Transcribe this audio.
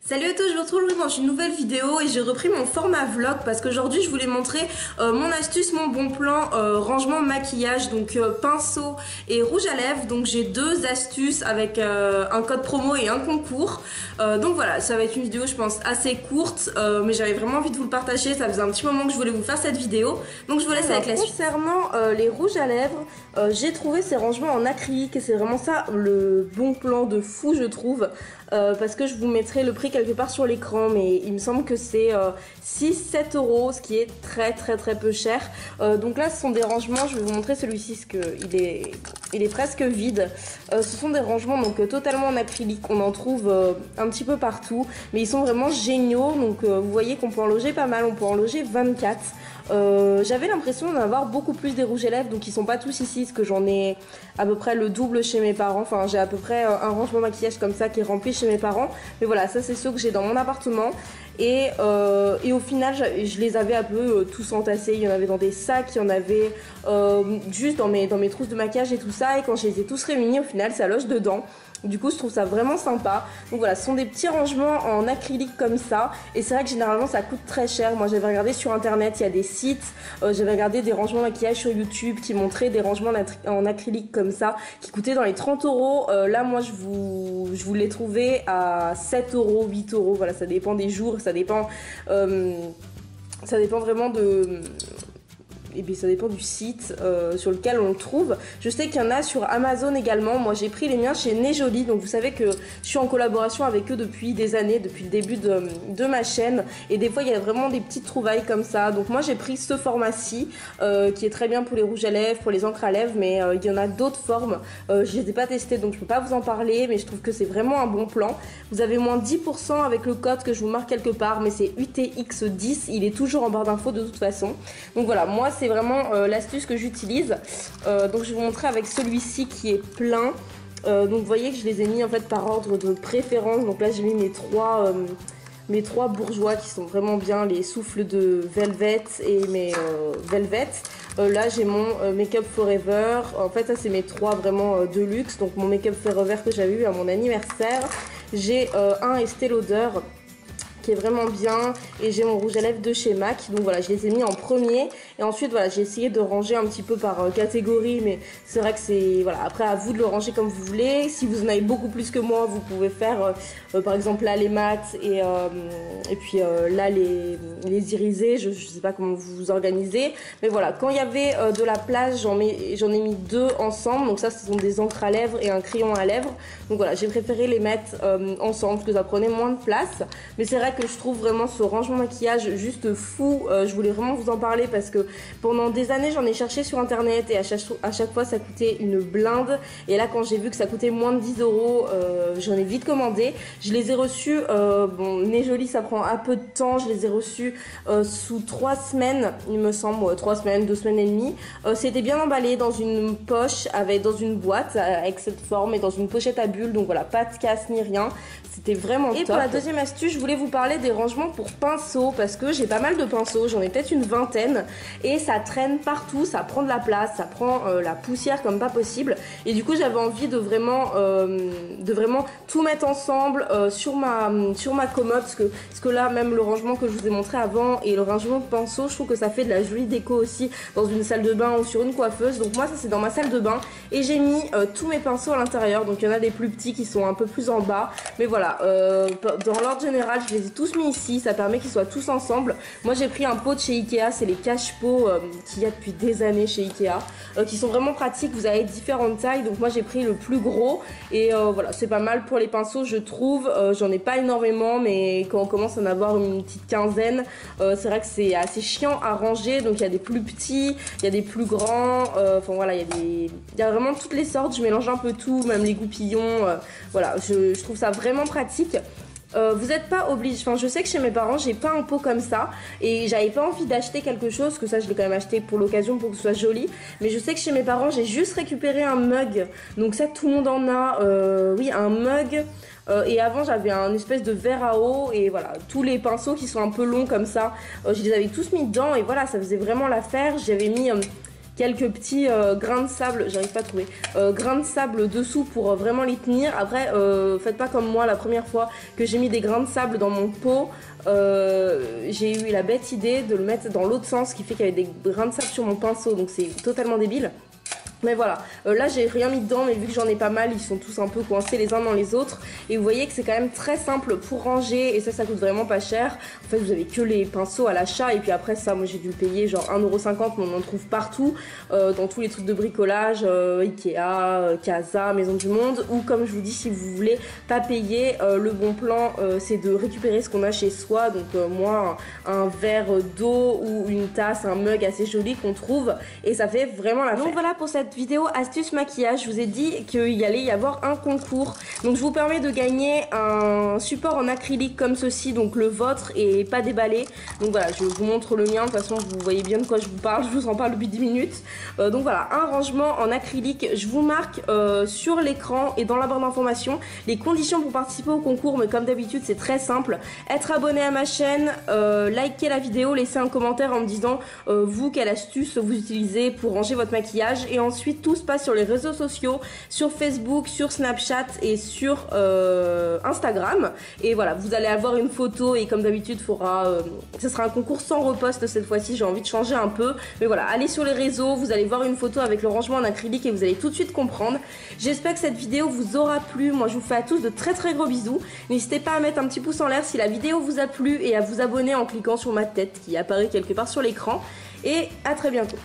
Salut à tous, je vous retrouve dans une nouvelle vidéo et j'ai repris mon format vlog parce qu'aujourd'hui je voulais montrer mon astuce, mon bon plan rangement maquillage, donc pinceau et rouge à lèvres. Donc j'ai deux astuces avec un code promo et un concours. Donc voilà, ça va être une vidéo je pense assez courte, mais j'avais vraiment envie de vous le partager. Ça faisait un petit moment que je voulais vous faire cette vidéo, donc je vous laisse avec la suite. Concernant les rouges à lèvres, j'ai trouvé ces rangements en acrylique et c'est vraiment ça le bon plan de fou je trouve. Parce que je vous mettrai le prix quelque part sur l'écran, mais il me semble que c'est 6-7 euros, ce qui est très peu cher. Donc là ce sont des rangements, je vais vous montrer celui-ci parce qu'il est presque vide. Ce sont des rangements donc totalement en acrylique, on en trouve un petit peu partout, mais ils sont vraiment géniaux. Donc vous voyez qu'on peut en loger pas mal, on peut en loger 24. J'avais l'impression d'en avoir beaucoup plus des rouges à lèvres, donc ils sont pas tous ici parce que j'en ai à peu près le double chez mes parents. Enfin j'ai à peu près un rangement maquillage comme ça qui est rempli chez mes parents, mais voilà, ça c'est ceux que j'ai dans mon appartement. Et au final je les avais un peu tous entassés. Il y en avait dans des sacs, il y en avait juste dans mes trousses de maquillage et tout ça, et quand je les ai tous réunis au final ça loge dedans. Du coup je trouve ça vraiment sympa. Donc voilà, ce sont des petits rangements en acrylique comme ça, et c'est vrai que généralement ça coûte très cher. Moi j'avais regardé sur internet, il y a des sites, j'avais regardé des rangements maquillage sur YouTube qui montraient des rangements en acrylique comme ça qui coûtaient dans les 30 euros. Là moi je vous l'ai trouvé à 7 euros, 8 euros. Voilà, ça dépend des jours, ça dépend vraiment de... Et bien ça dépend du site sur lequel on le trouve. Je sais qu'il y en a sur Amazon également. Moi j'ai pris les miens chez Nejoli. Donc vous savez que je suis en collaboration avec eux depuis des années, depuis le début de ma chaîne. Et des fois il y a vraiment des petites trouvailles comme ça. Donc moi j'ai pris ce format-ci qui est très bien pour les rouges à lèvres, pour les encres à lèvres. Mais il y en a d'autres formes. Je les ai pas testées donc je peux pas vous en parler. Mais je trouve que c'est vraiment un bon plan. Vous avez moins 10% avec le code que je vous marque quelque part. Mais c'est UTX10. Il est toujours en barre d'infos de toute façon. Donc voilà, moi c'est vraiment l'astuce que j'utilise. Donc je vais vous montrer avec celui-ci qui est plein. Donc vous voyez que je les ai mis en fait par ordre de préférence. Donc là j'ai mis mes trois bourgeois qui sont vraiment bien, les souffles de Velvet et mes Velvet. Là j'ai mon Make Up Forever. En fait ça c'est mes trois vraiment de luxe. Donc mon Make Up Forever que j'avais eu à mon anniversaire. J'ai un Estée Lauder qui est vraiment bien, et j'ai mon rouge à lèvres de chez MAC. Donc voilà, je les ai mis en premier, et ensuite voilà, j'ai essayé de ranger un petit peu par catégorie, mais c'est vrai que c'est, voilà, après à vous de le ranger comme vous voulez. Si vous en avez beaucoup plus que moi, vous pouvez faire par exemple là les mat et puis là les irisés. Je sais pas comment vous vous organisez, mais voilà, quand il y avait de la place, j'en ai mis deux ensemble. Donc ça ce sont des encres à lèvres et un crayon à lèvres. Donc voilà, j'ai préféré les mettre ensemble parce que ça prenait moins de place. Mais c'est vrai que je trouve vraiment ce rangement maquillage juste fou. Je voulais vraiment vous en parler parce que pendant des années j'en ai cherché sur internet, et à chaque fois ça coûtait une blinde. Et là quand j'ai vu que ça coûtait moins de 10 euros, j'en ai vite commandé. Je les ai reçus, bon, Nejoli ça prend un peu de temps. Je les ai reçus sous 3 semaines il me semble, 3 semaines, 2 semaines et demie. C'était bien emballé dans une poche, dans une boîte avec cette forme et dans une pochette à bulles. Donc voilà, pas de casse ni rien. C'était vraiment top. Et pour la deuxième astuce, je voulais vous parler des rangements pour pinceaux, parce que j'ai pas mal de pinceaux, j'en ai peut-être une vingtaine, et ça traîne partout, ça prend de la place, ça prend la poussière comme pas possible. Et du coup j'avais envie de vraiment tout mettre ensemble sur ma commode, parce que là même le rangement que je vous ai montré avant et le rangement de pinceaux, je trouve que ça fait de la jolie déco aussi dans une salle de bain ou sur une coiffeuse. Donc moi ça c'est dans ma salle de bain, et j'ai mis tous mes pinceaux à l'intérieur. Donc il y en a des plus petits qui sont un peu plus en bas, mais voilà, dans l'ordre général je les ai tous mis ici, ça permet qu'ils soient tous ensemble. Moi j'ai pris un pot de chez Ikea, c'est les cache-pots qu'il y a depuis des années chez Ikea, qui sont vraiment pratiques. Vous avez différentes tailles, donc moi j'ai pris le plus gros, et voilà, c'est pas mal pour les pinceaux je trouve. J'en ai pas énormément, mais quand on commence à en avoir une petite quinzaine, c'est vrai que c'est assez chiant à ranger. Donc il y a des plus petits, il y a des plus grands, enfin voilà, il y a vraiment toutes les sortes. Je mélange un peu tout, même les goupillons, voilà, je trouve ça vraiment pratique. Vous n'êtes pas obligé, enfin je sais que chez mes parents j'ai pas un pot comme ça, et j'avais pas envie d'acheter quelque chose, que ça je l'ai quand même acheté pour l'occasion pour que ce soit joli, mais je sais que chez mes parents j'ai juste récupéré un mug, donc ça tout le monde en a, oui, un mug. Et avant j'avais un espèce de verre à eau, et voilà, tous les pinceaux qui sont un peu longs comme ça, je les avais tous mis dedans, et voilà, ça faisait vraiment l'affaire. J'avais mis quelques petits grains de sable, j'arrive pas à trouver, grains de sable dessous pour vraiment les tenir. Après, faites pas comme moi la première fois que j'ai mis des grains de sable dans mon pot. J'ai eu la bête idée de le mettre dans l'autre sens, ce qui fait qu'il y avait des grains de sable sur mon pinceau, donc c'est totalement débile. Mais voilà, là j'ai rien mis dedans, mais vu que j'en ai pas mal, ils sont tous un peu coincés les uns dans les autres. Et vous voyez que c'est quand même très simple pour ranger, et ça coûte vraiment pas cher. En fait, vous avez que les pinceaux à l'achat, et puis après ça, moi j'ai dû le payer genre 1,50 €, mais on en trouve partout, dans tous les trucs de bricolage, Ikea, Casa, Maison du Monde. Ou comme je vous dis, si vous voulez pas payer, le bon plan, c'est de récupérer ce qu'on a chez soi. Donc moi, un verre d'eau ou une tasse, un mug assez joli qu'on trouve, et ça fait vraiment l'affaire. Donc voilà pour cette vidéo astuce maquillage. Je vous ai dit qu'il allait y avoir un concours, donc je vous permets de gagner un support en acrylique comme ceci, donc le vôtre et pas déballé. Donc voilà, je vous montre le mien, de toute façon vous voyez bien de quoi je vous parle, je vous en parle depuis 10 minutes. Donc voilà, un rangement en acrylique. Je vous marque sur l'écran et dans la barre d'information les conditions pour participer au concours, mais comme d'habitude c'est très simple: être abonné à ma chaîne, liker la vidéo, laisser un commentaire en me disant vous quelle astuce vous utilisez pour ranger votre maquillage, et ensuite tout se passe sur les réseaux sociaux, sur Facebook, sur Snapchat et sur Instagram. Et voilà, vous allez avoir une photo, et comme d'habitude ce sera un concours sans repost cette fois-ci, j'ai envie de changer un peu. Mais voilà, allez sur les réseaux, vous allez voir une photo avec le rangement en acrylique et vous allez tout de suite comprendre. J'espère que cette vidéo vous aura plu. Moi je vous fais à tous de très très gros bisous. N'hésitez pas à mettre un petit pouce en l'air si la vidéo vous a plu et à vous abonner en cliquant sur ma tête qui apparaît quelque part sur l'écran. Et à très bientôt.